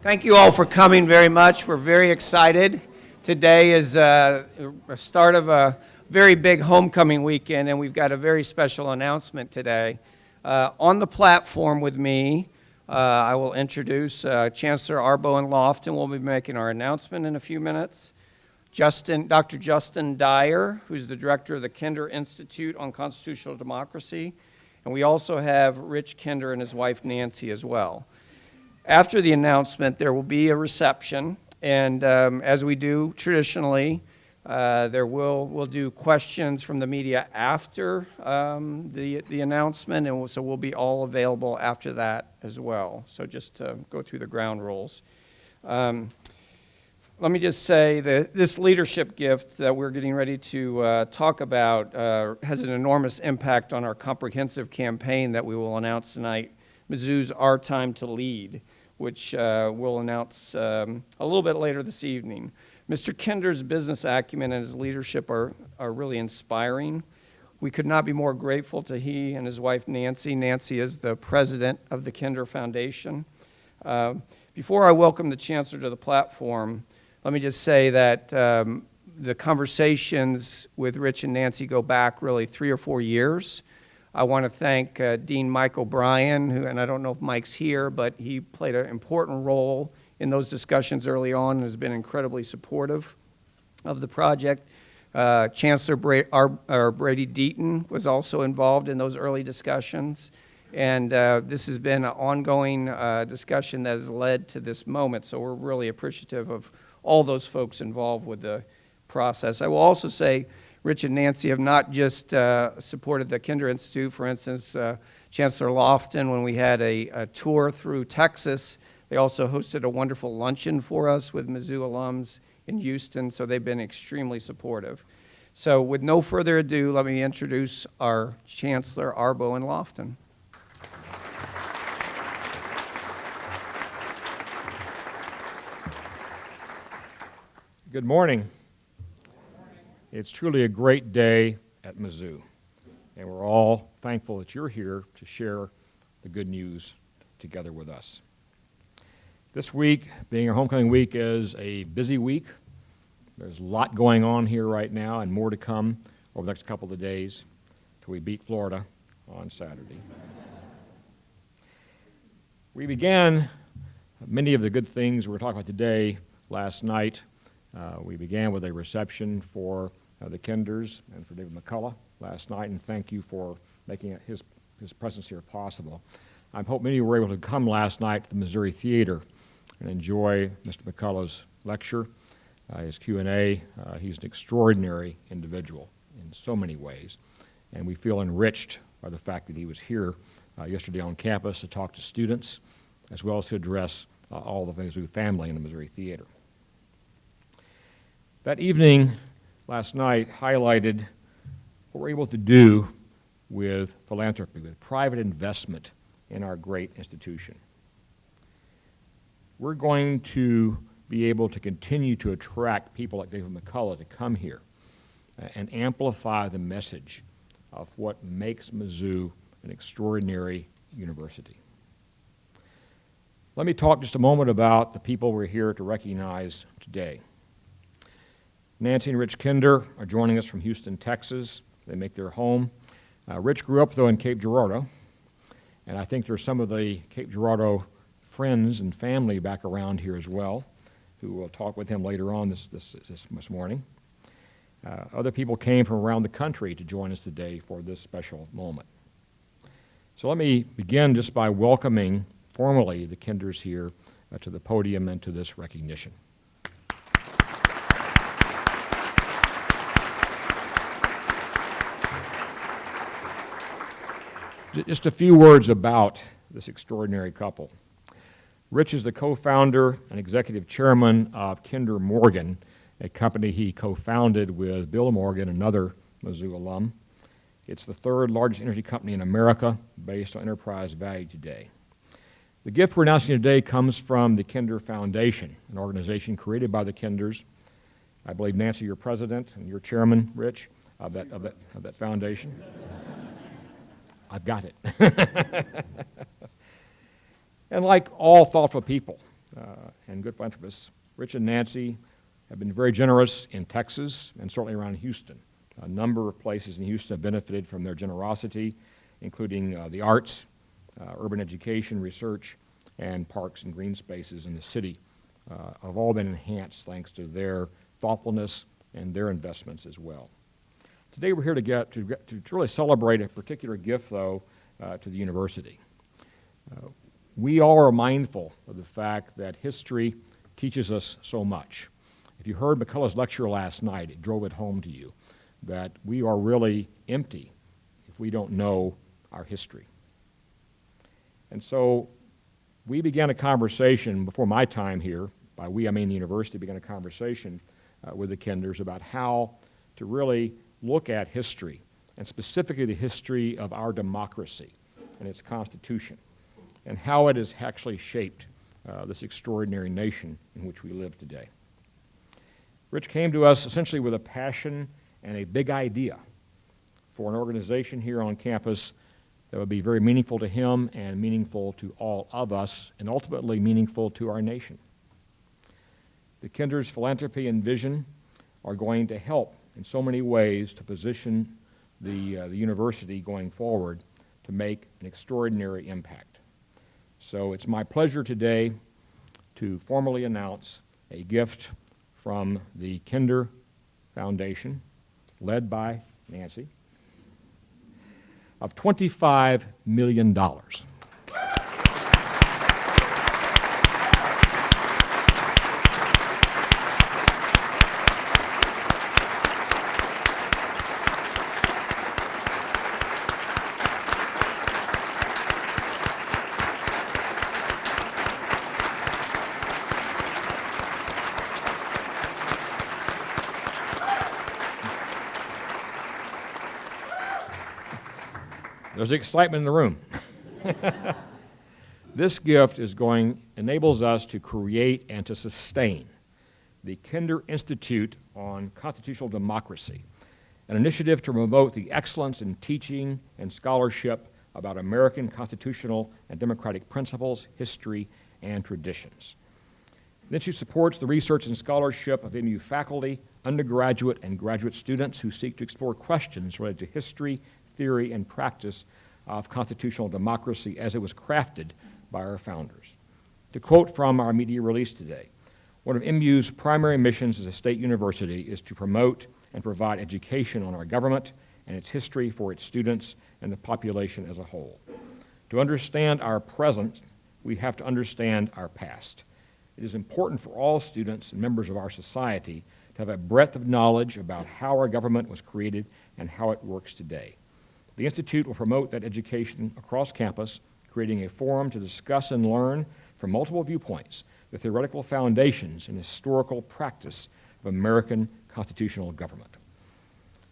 Thank you all for coming very much. We're very excited. Today is a start of a very big homecoming weekend, and we've got a very special announcement today. On the platform with me, I will introduce Chancellor Arbo and Lofton. We'll be making our announcement in a few minutes. Dr. Justin Dyer, who's the director of the Kinder Institute on Constitutional Democracy. And we also have Rich Kinder and his wife Nancy as well. After the announcement, there will be a reception, and as we do traditionally, we'll do questions from the media after the announcement, and so we'll be all available after that as well. So just to go through the ground rules. Let me just say that this leadership gift that we're getting ready to talk about has an enormous impact on our comprehensive campaign that we will announce tonight, Mizzou's Our Time to Lead, which we'll announce a little bit later this evening. Mr. Kinder's business acumen and his leadership are really inspiring. We could not be more grateful to he and his wife Nancy. Nancy is the president of the Kinder Foundation. Before I welcome the Chancellor to the platform, let me just say that the conversations with Rich and Nancy go back really 3 or 4 years. I want to thank Dean Mike O'Brien, and I don't know if Mike's here, but he played an important role in those discussions early on and has been incredibly supportive of the project. Chancellor Brady Deaton was also involved in those early discussions. And this has been an ongoing discussion that has led to this moment, so we're really appreciative of all those folks involved with the process. I will also say Rich and Nancy have not just supported the Kinder Institute. For instance, Chancellor Lofton, when we had a tour through Texas, they also hosted a wonderful luncheon for us with Mizzou alums in Houston, so they've been extremely supportive. So with no further ado, let me introduce our Chancellor, Arbo and Lofton. Good morning. It's truly a great day at Mizzou, and we're all thankful that you're here to share the good news together with us. This week, being our homecoming week, is a busy week. There's a lot going on here right now and more to come over the next couple of days till we beat Florida on Saturday. We began many of the good things we're talking about today last night. We began with a reception for the Kinders and for David McCullough last night, and thank you for making his presence here possible. I hope many of you were able to come last night to the Missouri Theater and enjoy Mr. McCullough's lecture, his Q&A. He's an extraordinary individual in so many ways, and we feel enriched by the fact that he was here yesterday on campus to talk to students, as well as to address all the Mizzou family in the Missouri Theater. That evening, last night, highlighted what we're able to do with philanthropy, with private investment in our great institution. We're going to be able to continue to attract people like David McCullough to come here and amplify the message of what makes Mizzou an extraordinary university. Let me talk just a moment about the people we're here to recognize today. Nancy and Rich Kinder are joining us from Houston, Texas. They make their home. Rich grew up, though, in Cape Girardeau, and I think there's some of the Cape Girardeau friends and family back around here as well, who will talk with him later on this morning. Other people came from around the country to join us today for this special moment. So let me begin just by welcoming formally the Kinders here to the podium and to this recognition. Just a few words about this extraordinary couple. Rich is the co-founder and executive chairman of Kinder Morgan, a company he co-founded with Bill Morgan, another Mizzou alum. It's the third largest energy company in America based on enterprise value today. The gift we're announcing today comes from the Kinder Foundation, an organization created by the Kinders. I believe, Nancy, you're president and you're chairman, Rich, of that foundation. I've got it. And like all thoughtful people, and good philanthropists, Rich and Nancy have been very generous in Texas and certainly around Houston. A number of places in Houston have benefited from their generosity, including the arts, urban education, research, and parks and green spaces in the city have all been enhanced thanks to their thoughtfulness and their investments as well. Today we're here to really celebrate a particular gift, though, to the university. We all are mindful of the fact that history teaches us so much. If you heard McCullough's lecture last night, it drove it home to you that we are really empty if we don't know our history. And so we began a conversation before my time here, by we I mean the university, began a conversation with the Kinders about how to really look at history, and specifically the history of our democracy and its constitution, and how it has actually shaped this extraordinary nation in which we live today. Rich came to us essentially with a passion and a big idea for an organization here on campus that would be very meaningful to him and meaningful to all of us, and ultimately meaningful to our nation. The Kinders' philanthropy and vision are going to help in so many ways to position the university going forward to make an extraordinary impact. So it's my pleasure today to formally announce a gift from the Kinder Foundation, led by Nancy, of $25 million. There's excitement in the room. This gift enables us to create and to sustain the Kinder Institute on Constitutional Democracy, an initiative to promote the excellence in teaching and scholarship about American constitutional and democratic principles, history, and traditions. The Institute supports the research and scholarship of MU faculty, undergraduate, and graduate students who seek to explore questions related to history, theory, and practice of constitutional democracy as it was crafted by our founders. To quote from our media release today, one of MU's primary missions as a state university is to promote and provide education on our government and its history for its students and the population as a whole. To understand our present, we have to understand our past. It is important for all students and members of our society to have a breadth of knowledge about how our government was created and how it works today. The Institute will promote that education across campus, creating a forum to discuss and learn from multiple viewpoints the theoretical foundations and historical practice of American constitutional government.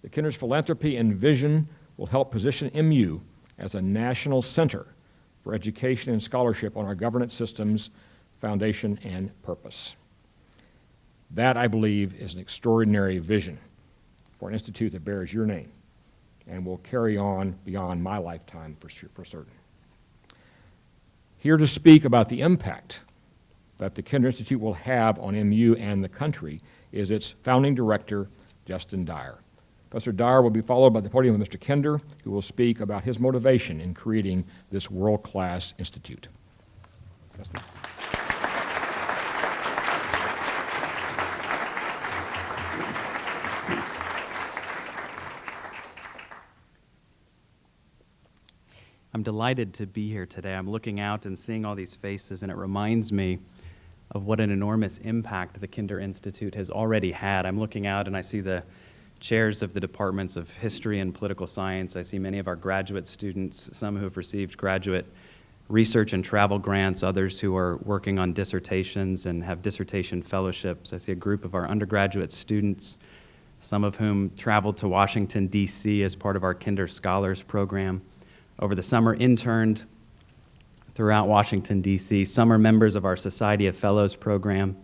The Kinder's philanthropy and vision will help position MU as a national center for education and scholarship on our governance systems, foundation, and purpose. That, I believe, is an extraordinary vision for an institute that bears your name and will carry on beyond my lifetime for certain. Here to speak about the impact that the Kinder Institute will have on MU and the country is its founding director, Justin Dyer. Professor Dyer will be followed by the podium of Mr. Kinder, who will speak about his motivation in creating this world-class institute. Justin. I'm delighted to be here today. I'm looking out and seeing all these faces, and it reminds me of what an enormous impact the Kinder Institute has already had. I'm looking out and I see the chairs of the departments of history and political science. I see many of our graduate students, some who have received graduate research and travel grants, others who are working on dissertations and have dissertation fellowships. I see a group of our undergraduate students, some of whom traveled to Washington, D.C. as part of our Kinder Scholars Program. Over the summer, interned throughout Washington, D.C. Some are members of our Society of Fellows program,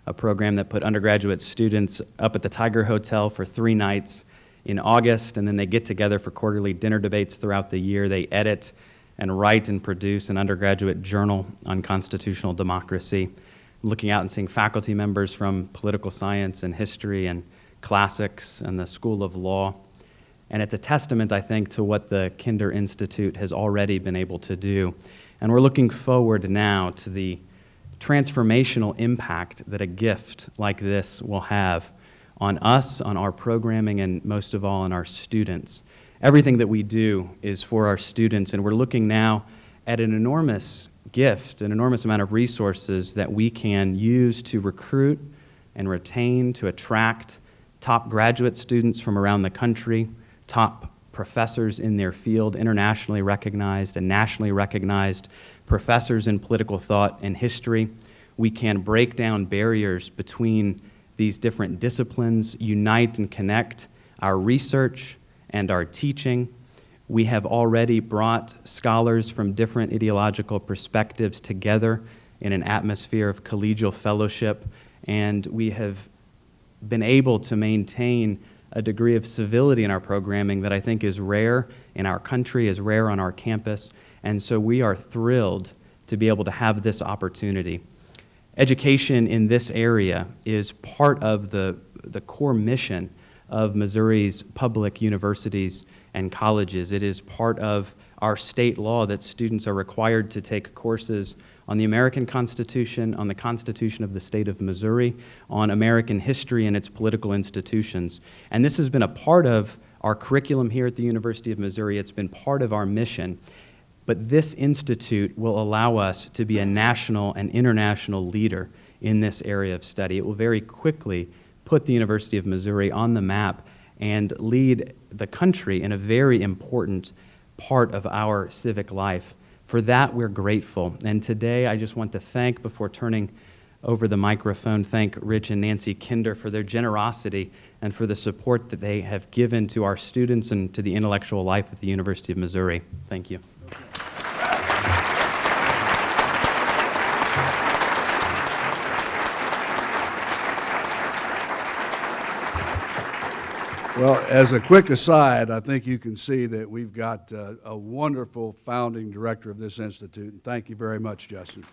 a program that put undergraduate students up at the Tiger Hotel for 3 nights in August, and then they get together for quarterly dinner debates throughout the year. They edit and write and produce an undergraduate journal on constitutional democracy. looking out and seeing faculty members from political science and history and classics and the School of Law. And it's a testament, I think, to what the Kinder Institute has already been able to do. And we're looking forward now to the transformational impact that a gift like this will have on us, on our programming, and most of all on our students. Everything that we do is for our students, and we're looking now at an enormous gift, an enormous amount of resources that we can use to recruit and retain, to attract top graduate students from around the country, top professors in their field, internationally recognized and nationally recognized professors in political thought and history. We can break down barriers between these different disciplines, unite and connect our research and our teaching. We have already brought scholars from different ideological perspectives together in an atmosphere of collegial fellowship, and we have been able to maintain a degree of civility in our programming that I think is rare in our country, is rare on our campus, and so we are thrilled to be able to have this opportunity. Education in this area is part of the core mission of Missouri's public universities and colleges. It is part of our state law that students are required to take courses on the American Constitution, on the Constitution of the state of Missouri, on American history and its political institutions. And this has been a part of our curriculum here at the University of Missouri. It's been part of our mission. But this institute will allow us to be a national and international leader in this area of study. It will very quickly put the University of Missouri on the map and lead the country in a very important part of our civic life. For that, we're grateful. And today, I just want to thank, before turning over the microphone, thank Rich and Nancy Kinder for their generosity and for the support that they have given to our students and to the intellectual life at the University of Missouri. Thank you. Well, as a quick aside, I think you can see that we've got a wonderful founding director of this institute, and thank you very much, Justin.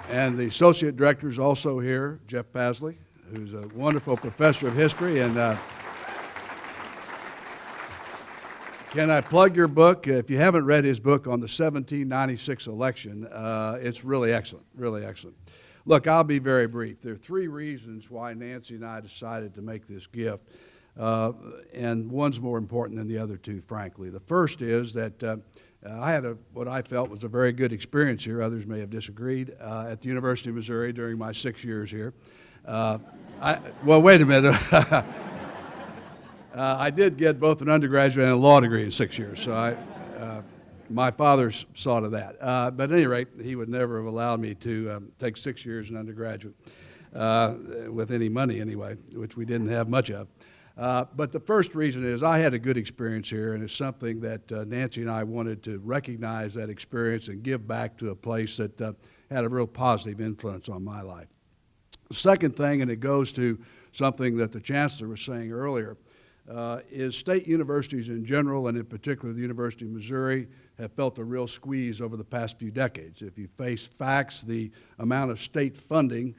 And the associate director is also here, Jeff Pasley, who's a wonderful professor of history. And can I plug your book? If you haven't read his book on the 1796 election, it's really excellent, really excellent. Look, I'll be very brief. There are three reasons why Nancy and I decided to make this gift, and one's more important than the other two, frankly. The first is that I had what I felt was a very good experience here. Others may have disagreed, at the University of Missouri during my 6 years here. Well, wait a minute. I did get both an undergraduate and a law degree in 6 years, so my father saw to that. But at any rate, he would never have allowed me to take 6 years in undergraduate with any money anyway, which we didn't have much of. But the first reason is I had a good experience here, and it's something that Nancy and I wanted to recognize that experience and give back to a place that had a real positive influence on my life. The second thing, and it goes to something that the chancellor was saying earlier, is state universities in general, and in particular the University of Missouri, have felt a real squeeze over the past few decades. If you face facts, the amount of state funding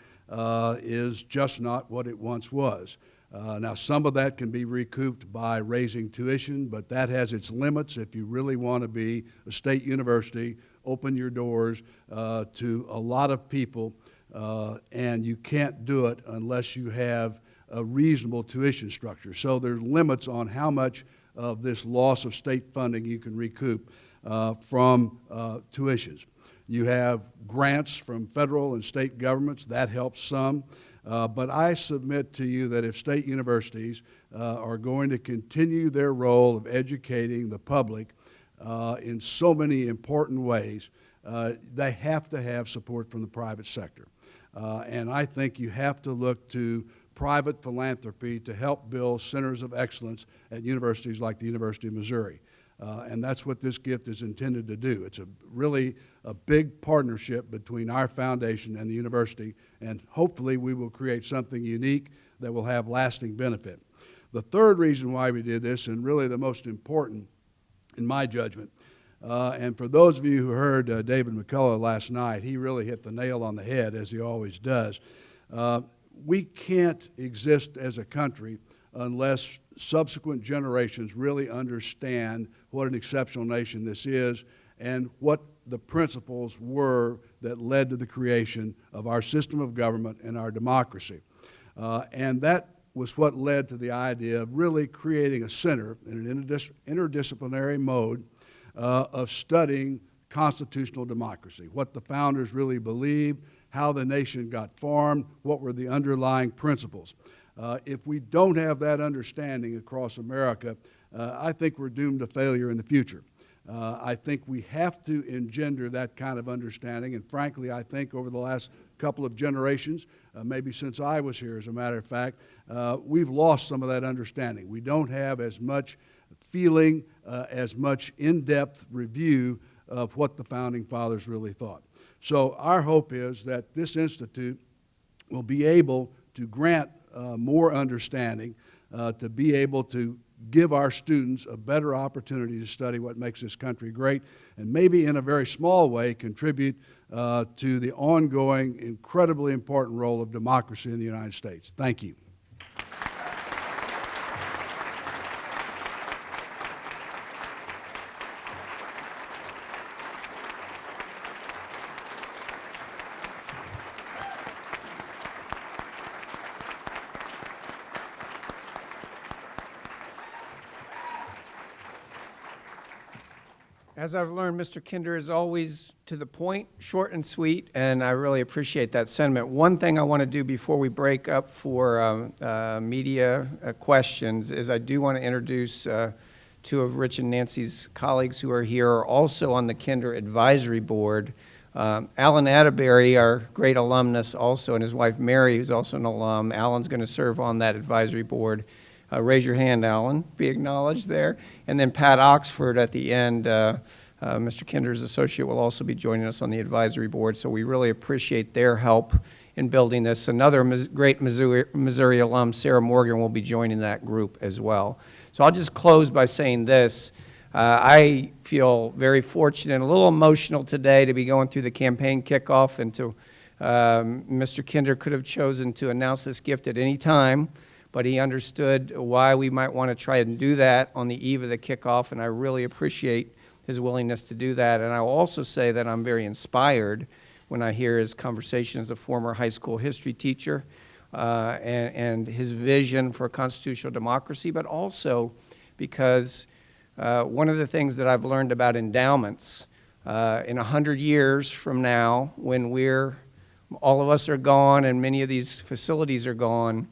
is just not what it once was. Now, some of that can be recouped by raising tuition, but that has its limits. If you really want to be a state university, open your doors to a lot of people, and you can't do it unless you have a reasonable tuition structure. So there's limits on how much of this loss of state funding you can recoup from tuitions. You have grants from federal and state governments. That helps some. But I submit to you that if state universities are going to continue their role of educating the public in so many important ways, they have to have support from the private sector. And I think you have to look to private philanthropy to help build centers of excellence at universities like the University of Missouri. And that's what this gift is intended to do. It's really a big partnership between our foundation and the university, and hopefully we will create something unique that will have lasting benefit. The third reason why we did this, and really the most important in my judgment, And for those of you who heard David McCullough last night, he really hit the nail on the head, as he always does. We can't exist as a country unless subsequent generations really understand what an exceptional nation this is and what the principles were that led to the creation of our system of government and our democracy. And that was what led to the idea of really creating a center in an interdisciplinary mode of studying constitutional democracy, what the founders really believed, how the nation got formed, what were the underlying principles. If we don't have that understanding across America, I think we're doomed to failure in the future. I think we have to engender that kind of understanding, and frankly, I think over the last couple of generations, maybe since I was here, as a matter of fact, we've lost some of that understanding. We don't have as much feeling, as much in-depth review of what the Founding Fathers really thought. So our hope is that this institute will be able to grant more understanding, to be able to give our students a better opportunity to study what makes this country great, and maybe in a very small way contribute to the ongoing, incredibly important role of democracy in the United States. Thank you. As I've learned, Mr. Kinder is always to the point, short and sweet, and I really appreciate that sentiment. One thing I want to do before we break up for media questions is I do want to introduce two of Rich and Nancy's colleagues who are here, are also on the Kinder Advisory Board. Alan Atterbury, our great alumnus also, and his wife Mary, who's also an alum. Alan's going to serve on that advisory board. Raise your hand, Alan, be acknowledged there. And then Pat Oxford at the end, Mr. Kinder's associate, will also be joining us on the advisory board, so we really appreciate their help in building this. Another great Missouri alum, Sarah Morgan, will be joining that group as well. So I'll just close by saying this. I feel very fortunate and a little emotional today to be going through the campaign kickoff, and to Mr. Kinder could have chosen to announce this gift at any time, but he understood why we might want to try and do that on the eve of the kickoff, and I really appreciate his willingness to do that. And I will also say that I'm very inspired when I hear his conversation as a former high school history teacher and his vision for constitutional democracy, but also because one of the things that I've learned about endowments, in 100 years from now, when all of us are gone and many of these facilities are gone,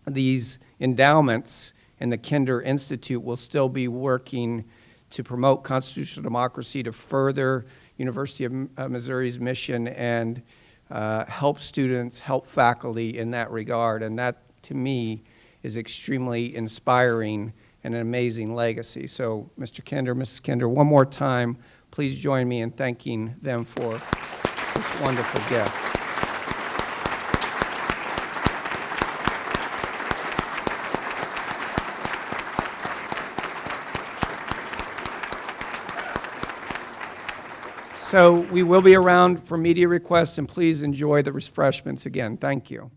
these endowments and the Kinder Institute will still be working to promote constitutional democracy, to further University of Missouri's mission, and help students, help faculty in that regard. And that, to me, is extremely inspiring and an amazing legacy. So, Mr. Kinder, Mrs. Kinder, one more time, please join me in thanking them for this wonderful gift. So we will be around for media requests, and please enjoy the refreshments again. Thank you.